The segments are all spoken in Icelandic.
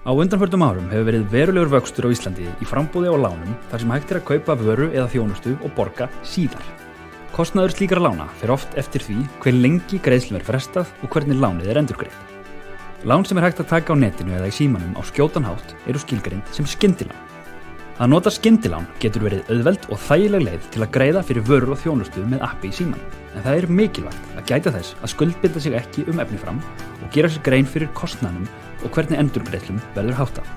Á undanförnum árum hefur verið verulegur vöxtur á Íslandi í framboði á lánum þar sem hægt að kaupa vöru eða þjónustu og borga síðar. Kostnaður slíkra lána fer oft eftir því hve lengi greiðslum frestað og hvernig lánið endurgreitt. Lán sem hægt að taka á netinu eða í símanum á skjótan hátt eru skilgreind sem skyndilán. Að nota skyndilán getur verið auðveld og þægileg leið til að greiða fyrir vörur og þjónustu með appi í símanum. En það er mikilvægt að gæta þess að skuldbinda sig ekki efni fram og gera sér grein fyrir kostnaðinum og hvernig endurgreiðslum verður háttað.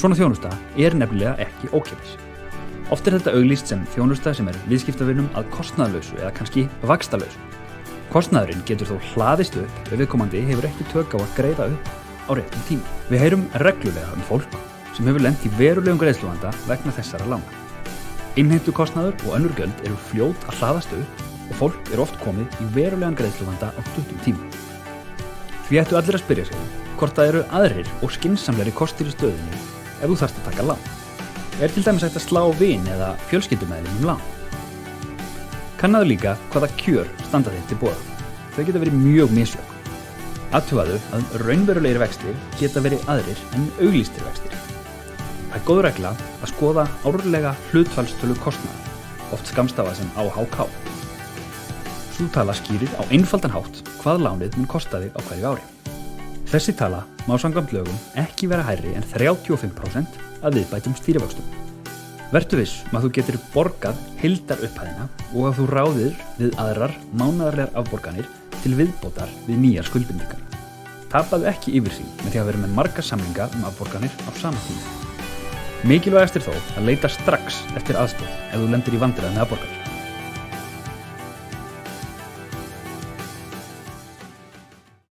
Svona þjónusta er nefnilega ekki ókeypis. Oft er þetta auglýst sem þjónusta sem er viðskiptavinum að kostnaðarlausu eða kannski vaxtalausu. Kostnaðurinn getur þó hlaðist upp ef viðkomandi hefur ekki tök á að greiða upp á réttum tíma. Við heyrum reglulega fólk sem hefur lent í verulegum greiðsluvanda vegna þessara lána. Innheimtukostnaður og önnur gjöld eru fljót að hlaðast upp og fólk er oft komið í verulegan greiðsluvanda á stuttum tíma. Því ættu allir að spyrja sig hvort það eru aðrir og skynsamlegri kostir í stöðunni ef þú þarft að taka lán. Er til dæmis hægt að slá vin eða fjölskyldumeðlim lán? Kannaðu líka hvaða kjör standa þeim til boða. Þau geta verið mjög misjöfn. Athugaðu að raunverulegir vextir geta verið aðrir en auglýstir vextir. Það er góð regla að skoða árlega hlutfallstölu kostnaðar, oft skammstafað sem AHK. Sú tala skýrir á einfaldan hátt hvað lánið mun kosta þig á hverju ári. Þessi tala má samkvæmt lögum ekki vera hærri en 35% að viðbætum stýrivöxtum. Vertu viss að þú getur borgað heildarupphæðina og að þú ráðir við aðrar mánaðarlegar afborganir til viðbótar við nýjar skuldbindingar. Tapaðu ekki yfirsýn með því að vera með marga samninga afborganir á sama tíma. Mikilvægast er þó að leita strax eftir aðstoð ef þú lendir í vandræðum með afborganir.